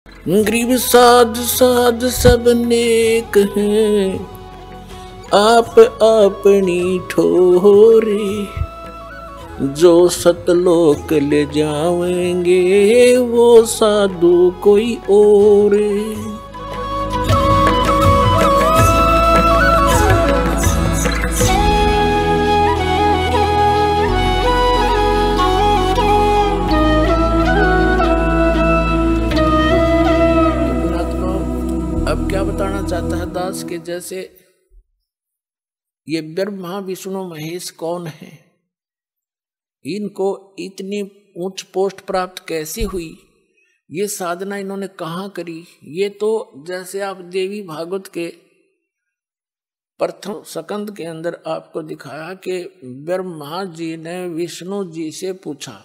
गरीब साध साध सब नेक हैं, आप अपनी ठोरी। जो सतलोक ले जावेंगे वो साधु कोई और। अब क्या बताना चाहता है दास के जैसे ये ब्रह्मा विष्णु महेश कौन है, इनको इतनी उच्च पोस्ट प्राप्त कैसे हुई, ये साधना इन्होंने कहाँ करी। ये तो जैसे आप देवी भागवत के प्रथम स्कंद के अंदर आपको दिखाया कि ब्रह्मा जी ने विष्णु जी से पूछा,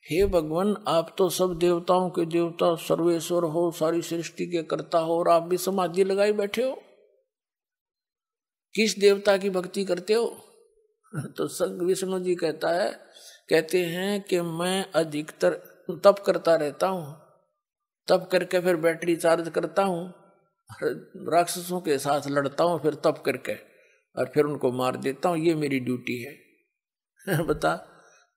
हे भगवान आप तो सब देवताओं के देवता सर्वेश्वर हो, सारी सृष्टि के कर्ता हो, और आप भी समाधि लगाए बैठे हो, किस देवता की भक्ति करते हो। तो संग विष्णु जी कहते हैं कि मैं अधिकतर तप करता रहता हूँ, तप करके फिर बैटरी चार्ज करता हूँ, राक्षसों के साथ लड़ता हूँ, फिर तप करके और फिर उनको मार देता हूँ, ये मेरी ड्यूटी है। बता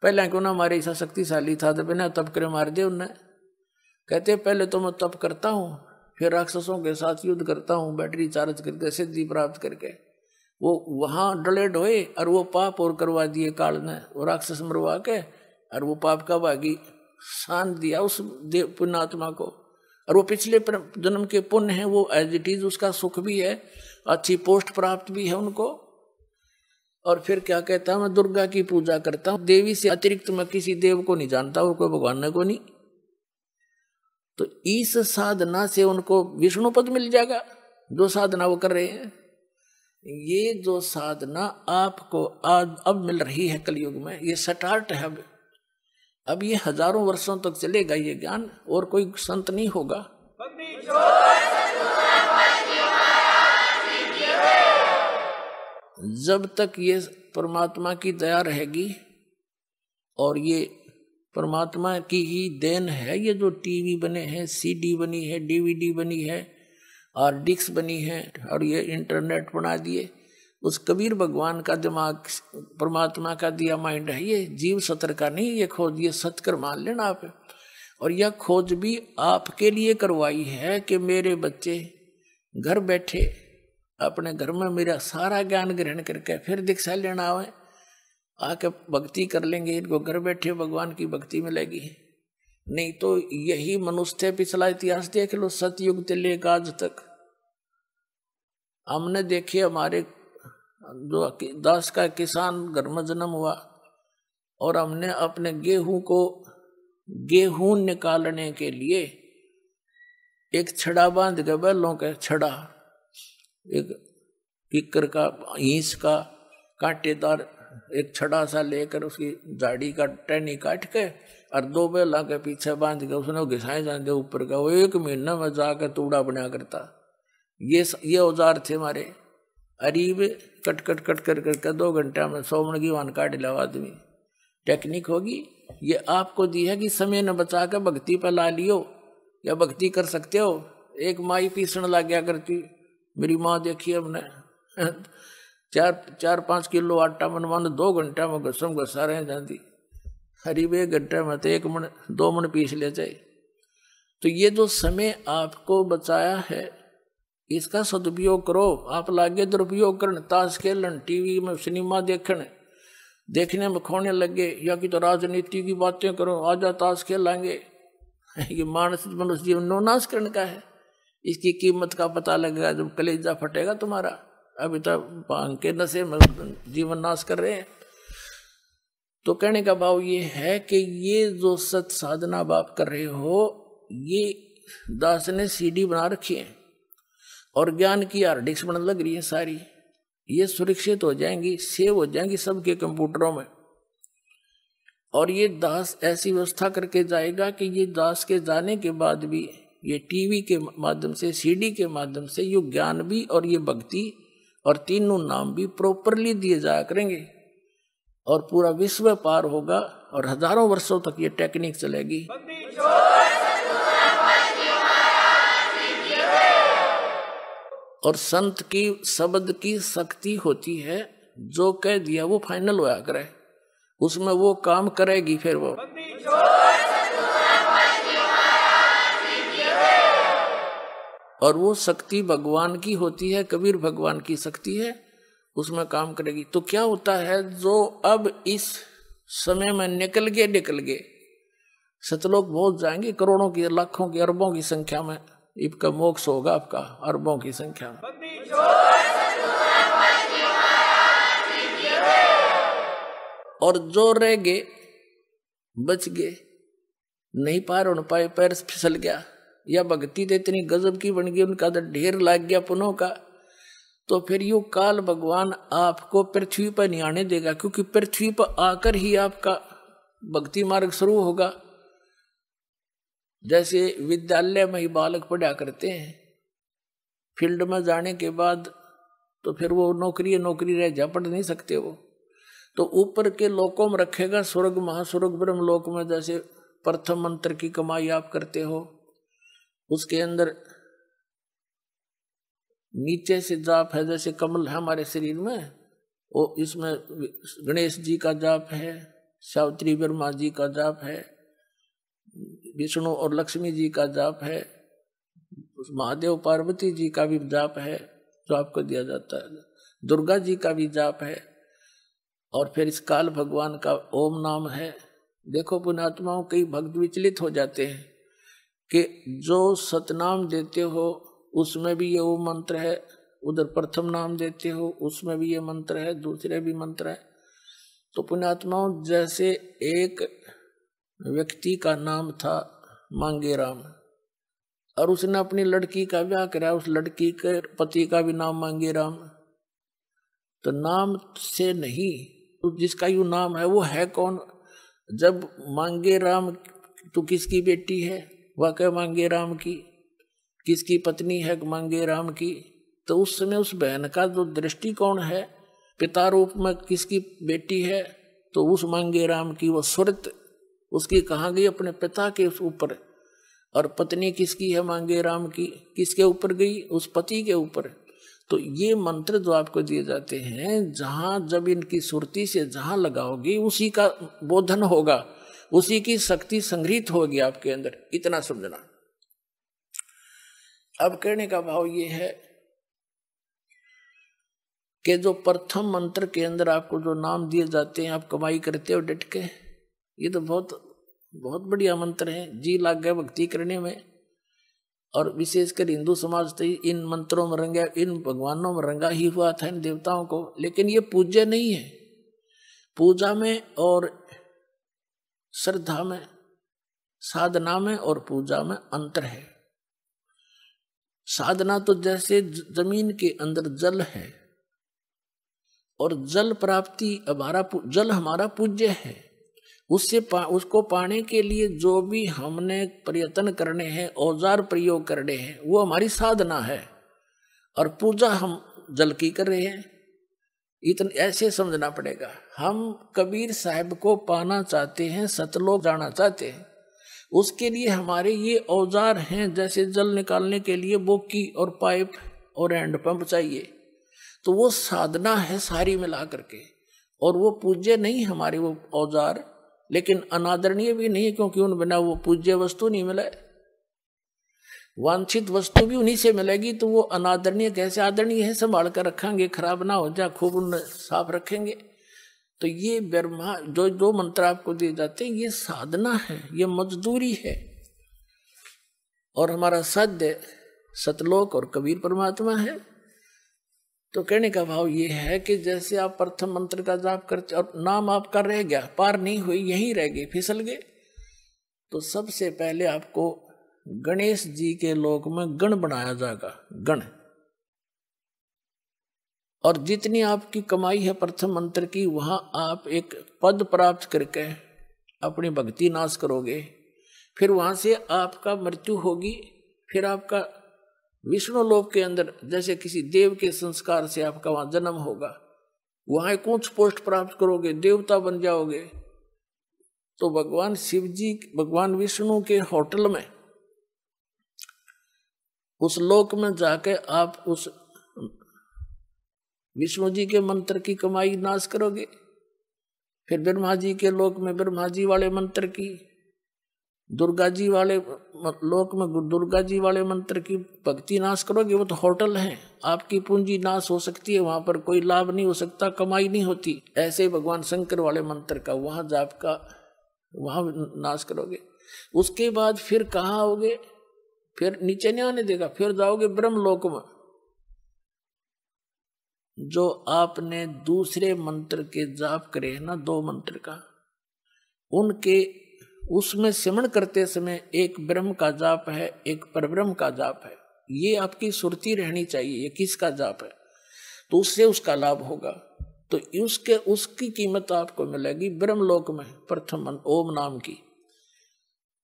पहले क्यों ना हमारे ऐसा शक्तिशाली था तो बिना तप करे मार दे उन्हें। कहते पहले तो मैं तप करता हूँ, फिर राक्षसों के साथ युद्ध करता हूँ, बैटरी चार्ज करके सिद्धि प्राप्त करके वो वहाँ डले ढोए और वो पाप और करवा दिए काल ने, वो राक्षस मरवा के और वो पाप का भागी शांत दिया उस पुण्यात्मा को, और वो पिछले जन्म के पुण्य है, वो एज इट इज उसका सुख भी है, अच्छी पोस्ट प्राप्त भी है उनको। और फिर क्या कहता है, मैं दुर्गा की पूजा करता हूँ, देवी से अतिरिक्त मैं किसी देव को नहीं जानता और कोई भगवान को नहीं। तो इस साधना से उनको विष्णु पद मिल जाएगा, जो साधना वो कर रहे हैं। ये जो साधना आपको आज अब मिल रही है कलयुग में, ये स्टार्ट है। अब ये हजारों वर्षों तक चलेगा ये ज्ञान, और कोई संत नहीं होगा। जब तक ये परमात्मा की दया रहेगी, और ये परमात्मा की ही देन है, ये जो टीवी बने हैं, सीडी बनी है, डीवीडी बनी है और डिस्क बनी है, और ये इंटरनेट बना दिए, उस कबीर भगवान का दिमाग, परमात्मा का दिया माइंड है। ये जीव सत्र का नहीं, ये खोज, ये सत्कर मान लेना आप। और यह खोज भी आपके लिए करवाई है कि मेरे बच्चे घर बैठे अपने घर में मेरा सारा ज्ञान ग्रहण करके फिर दीक्षा लेना आवे, आके भक्ति कर लेंगे, इनको घर बैठे भगवान की भक्ति मिलेगी। नहीं तो यही मनुष्य पिछला इतिहास देख लो, सतयुग से लेकर आज तक हमने देखे, हमारे जो दास का किसान घर में जन्म हुआ, और हमने अपने गेहूं निकालने के लिए एक छड़ा बांध के, बैलों का छड़ा, एक किक्कर का ईंस का कांटेदार एक छड़ा सा लेकर उसकी झाड़ी का टहनी काट के और दो बैला के पीछे बांध के उसने घिसाए जाते ऊपर का, वो 1 महीना में जाकर तूड़ा बना करता। ये औजार थे हमारे। अरीब कट कट कट कर करके 2 घंटा में 100 मन की वान काट लिया आदमी। टेक्निक होगी ये आपको दी है कि समय न बचा कर भक्ति पर ला लियो, या भक्ति कर सकते हो। एक माई पीसण लग गया करती, मेरी माँ देखी हमने, 4-5 किलो आटा मनवा 2 घंटा में घसम घसा रहे जाती। करीब 1 घंटे में तो 1 मन 2 मन पीस ले जाए। तो ये जो समय आपको बचाया है, इसका सदुपयोग करो। आप लागे दुरुपयोग करने, ताश खेलन, टीवी में सिनेमा देखने में खोने लगे, या कि तो राजनीति की बातें करो, आजा ताश खेलेंगे। ये मानसिक मनुष्य जीवन नो नाश करने का है। इसकी कीमत का पता लगेगा जब कलेजा फटेगा तुम्हारा। अभी तो भांग के नशे में जीवन नाश कर रहे हैं। तो कहने का भाव ये है कि ये जो सत साधना आप कर रहे हो, ये दास ने सीडी बना रखी है और ज्ञान की हार्ड डिस्क बनने लग रही है सारी। ये सुरक्षित हो जाएंगी, सेव हो जाएंगी सबके कंप्यूटरों में। और ये दास ऐसी व्यवस्था करके जाएगा कि ये दास के जाने के बाद भी ये टीवी के माध्यम से, सीडी के माध्यम से ये ज्ञान भी और ये भक्ति और तीनों नाम भी प्रॉपरली दिए जाया करेंगे, और पूरा विश्व पार होगा, और हजारों वर्षों तक ये टेक्निक चलेगी। और संत की शब्द की शक्ति होती है, जो कह दिया वो फाइनल होया करे, उसमें वो काम करेगी। फिर वो और वो शक्ति भगवान की होती है, कबीर भगवान की शक्ति है, उसमें काम करेगी। तो क्या होता है, जो अब इस समय में निकल गए सतलोक पहुंच जाएंगे, करोड़ों की, लाखों की, अरबों की संख्या में इनका मोक्ष होगा, आपका अरबों की संख्या में। और जो रह गए, बच गए, नहीं पार हो पाए, पैर फिसल गया, या भक्ति तो इतनी गजब की बन गई, उनका तो ढेर लग गया पुनों का, तो फिर यू काल भगवान आपको पृथ्वी पर नहीं आने देगा, क्योंकि पृथ्वी पर आकर ही आपका भक्ति मार्ग शुरू होगा। जैसे विद्यालय में ही बालक पढ़ा करते हैं, फील्ड में जाने के बाद तो फिर वो नौकरी रह जा, पढ़ नहीं सकते वो, तो ऊपर के लोकों में रखेगा, स्वर्ग महास्वर्ग ब्रह्म लोक में जैसे प्रथम मंत्र की कमाई आप करते हो, उसके अंदर नीचे से जाप है, जैसे कमल है हमारे शरीर में, वो इसमें गणेश जी का जाप है, सावित्री ब्रह्मा जी का जाप है, विष्णु और लक्ष्मी जी का जाप है, महादेव पार्वती जी का भी जाप है जो आपको दिया जाता है, दुर्गा जी का भी जाप है, और फिर इस काल भगवान का ओम नाम है। देखो पुण्यात्माओं, कई भक्त विचलित हो जाते हैं कि जो सतनाम देते हो उसमें भी ये ओम मंत्र है, उधर प्रथम नाम देते हो उसमें भी ये मंत्र है, दूसरे भी मंत्र है। तो पुण्यात्माओं, जैसे एक व्यक्ति का नाम था मांगे राम, और उसने अपनी लड़की का ब्याह करा, उस लड़की के पति का भी नाम मांगे राम, तो नाम से नहीं, तो जिसका यू नाम है वो है कौन? जब मांगे राम तो किसकी बेटी है? वह क्या मांगे राम की? किसकी पत्नी है मांगे राम की? तो उस समय उस बहन का जो दृष्टिकोण है, पिता रूप में किसकी बेटी है, तो उस मांगे राम की वो सुरत उसकी कहाँ गई? अपने पिता के ऊपर। और पत्नी किसकी है मांगे राम की? किसके ऊपर गई? उस पति के ऊपर। तो ये मंत्र जो आपको दिए जाते हैं, जहां जब इनकी सुरती से जहां लगाओगे उसी का बोधन होगा, उसी की शक्ति संग्रहित होगी आपके अंदर, इतना समझना। अब कहने का भाव ये है कि जो प्रथम मंत्र के अंदर आपको जो नाम दिए जाते हैं, आप कमाई करते हो डट के, ये तो बहुत बहुत बढ़िया मंत्र है, जी लाग गया भक्ति करने में। और विशेषकर हिंदू समाज तो इन मंत्रों में रंगा, इन भगवानों में रंगा ही हुआ था, इन देवताओं को। लेकिन ये पूज्य नहीं है। पूजा में और श्रद्धा में, साधना में और पूजा में अंतर है। साधना तो जैसे जमीन के अंदर जल है, और जल प्राप्ति जल हमारा पूज्य है, उसको पाने के लिए जो भी हमने प्रयत्न करने हैं, औजार प्रयोग करने हैं, वो हमारी साधना है। और पूजा हम जल की कर रहे हैं, इतना ऐसे समझना पड़ेगा। हम कबीर साहब को पाना चाहते हैं, सतलोक जाना चाहते हैं, उसके लिए हमारे ये औजार हैं, जैसे जल निकालने के लिए बोकी और पाइप और हैंडपंप चाहिए, तो वो साधना है सारी मिला करके। और वो पूज्य नहीं हमारे वो औजार, लेकिन अनादरणीय भी नहीं, क्योंकि उन बिना वो पूज्य वस्तु नहीं मिले। वांछित वस्तु भी उन्हीं से मिलेगी, तो वो अनादरणीय कैसे आदरणीय है? संभाल कर रखेंगे, खराब ना हो जाए, खूब उन्हें साफ रखेंगे। तो ये ब्रह्मा जो मंत्र आपको दिए जाते हैं, ये साधना है, ये मजदूरी है। और हमारा साध्य सतलोक और कबीर परमात्मा है। तो कहने का भाव ये है कि जैसे आप प्रथम मंत्र का जाप करते और नाम आपका रह गया, पार नहीं हुई, यहीं रह गए, फिसल गए, तो सबसे पहले आपको गणेश जी के लोक में गण बनाया जाएगा, गण। और जितनी आपकी कमाई है प्रथम मंत्र की, वहां आप एक पद प्राप्त करके अपनी भक्ति नाश करोगे। फिर वहां से आपका मृत्यु होगी, फिर आपका विष्णु लोक के अंदर जैसे किसी देव के संस्कार से आपका वहां जन्म होगा, वहां एक ऊंच पोस्ट प्राप्त करोगे, देवता बन जाओगे। तो भगवान शिव जी, भगवान विष्णु के होटल में, उस लोक में जाके आप उस विष्णु जी के मंत्र की कमाई नाश करोगे, फिर ब्रह्मा जी के लोक में ब्रह्मा जी वाले मंत्र की, दुर्गा जी वाले लोक में दुर्गा जी वाले मंत्र की भक्ति नाश करोगे। वो तो होटल है, आपकी पूंजी नाश हो सकती है, वहां पर कोई लाभ नहीं हो सकता, कमाई नहीं होती। ऐसे भगवान शंकर वाले मंत्र का वहां जाप का वहां नाश करोगे। उसके बाद फिर कहाँ आओगे, फिर नीचे नहीं आने देगा, फिर जाओगे ब्रह्मलोक में। जो आपने दूसरे मंत्र के जाप करे है ना, 2 मंत्र का, उनके उसमें सिमरण करते समय एक ब्रह्म का जाप है, एक परब्रह्म का जाप है। ये आपकी सुरती रहनी चाहिए, ये किसका जाप है, तो उससे उसका लाभ होगा। तो उसकी कीमत आपको मिलेगी ब्रह्मलोक में, प्रथम ओम नाम की।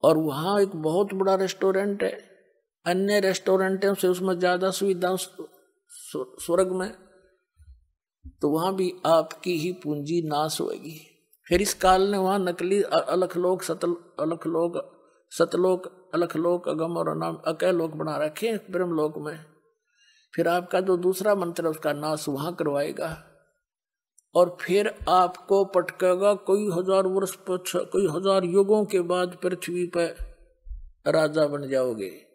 और वहाँ एक बहुत बड़ा रेस्टोरेंट है, अन्य रेस्टोरेंटों से उसमें ज्यादा सुविधा स्वर्ग में, तो वहां भी आपकी ही पूंजी नाश होगी। फिर इस काल ने वहां नकली अलखलोक सतलोक अलखलोक अगम और अनाम अकैलोक बना रखे हैं ब्रह्मलोक में। फिर आपका जो दूसरा मंत्र उसका नाश वहां करवाएगा, और फिर आपको पटकेगा कोई 1000 वर्ष कोई 1000 युगों के बाद पृथ्वी पर राजा बन जाओगे।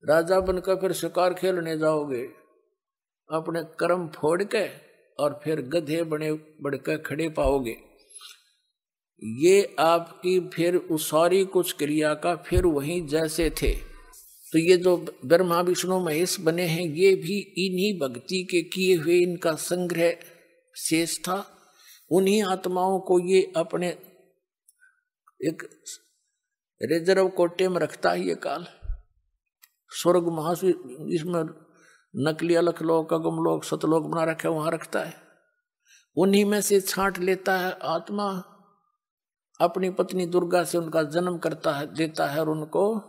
राजा बनकर फिर शिकार खेलने जाओगे, अपने कर्म फोड़ के, और फिर गधे बने बढ़कर खड़े पाओगे। ये आपकी फिर उस सारी कुछ क्रिया का फिर वहीं जैसे थे। तो ये जो ब्रह्मा विष्णु महेश बने हैं, ये भी इन्हीं भक्ति के किए हुए इनका संग्रह शेष था। उन्हीं आत्माओं को ये अपने एक रिजर्व कोटे में रखता है ये काल। स्वर्ग महासु इसमें नकली अलखलोक अगमलोक सतलोक बना रखा है, वहां रखता है। उन्हीं में से छांट लेता है आत्मा, अपनी पत्नी दुर्गा से उनका जन्म करता है, देता है, और उनको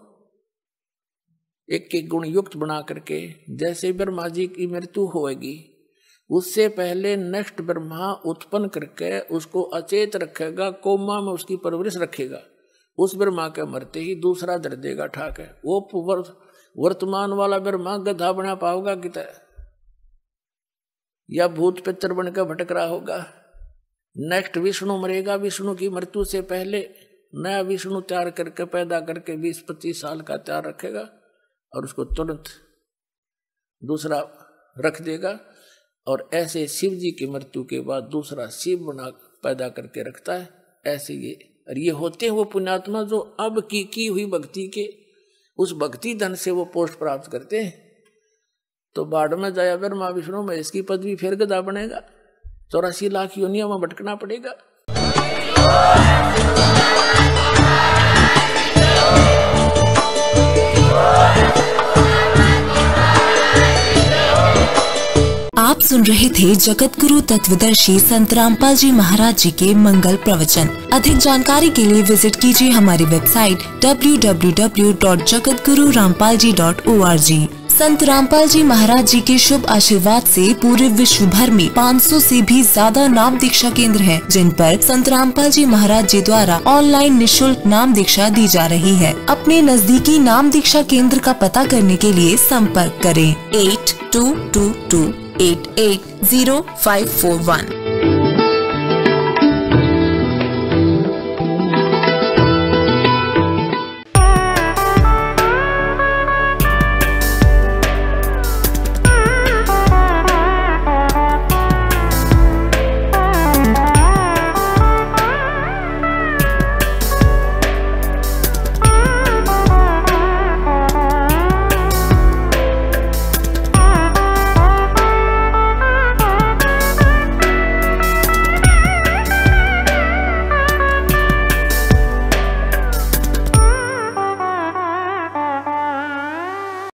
एक एक गुण युक्त बना करके, जैसे ब्रह्मा जी की मृत्यु होगी उससे पहले नेक्स्ट ब्रह्मा उत्पन्न करके उसको अचेत रखेगा, कोमा में उसकी परवरिश रखेगा। उस ब्रह्मा के मरते ही दूसरा दर देगा ठाक है। वो वर्तमान वाला ब्रह्मा गधा बना पाओगा कितना, या भूत पितर बनकर भटक रहा होगा। नेक्स्ट विष्णु मरेगा, विष्णु की मृत्यु से पहले नया विष्णु तैयार करके पैदा करके 20-25 साल का तैयार रखेगा, और उसको तुरंत दूसरा रख देगा। और ऐसे शिव जी की मृत्यु के बाद दूसरा शिव बना पैदा करके रखता है। ऐसे ये होते हैं वो पुण्यात्मा जो अब की हुई भक्ति के उस भक्ति धन से वो पोस्ट प्राप्त करते हैं। तो बाढ़ में जाया ब्रह्मा विष्णु में इसकी पदवी फिर गधा बनेगा, 84 लाख योनियों में भटकना पड़ेगा। आप सुन रहे थे जगत गुरु तत्वदर्शी संत रामपाल जी महाराज जी के मंगल प्रवचन। अधिक जानकारी के लिए विजिट कीजिए हमारी वेबसाइट www.jagatgururampalji.org। संत रामपाल जी महाराज जी के शुभ आशीर्वाद से पूरे विश्व भर में 500 से भी ज्यादा नाम दीक्षा केंद्र हैं, जिन पर संत रामपाल जी महाराज जी द्वारा ऑनलाइन निशुल्क नाम दीक्षा दी जा रही है। अपने नजदीकी नाम दीक्षा केंद्र का पता करने के लिए संपर्क करें 8222880541।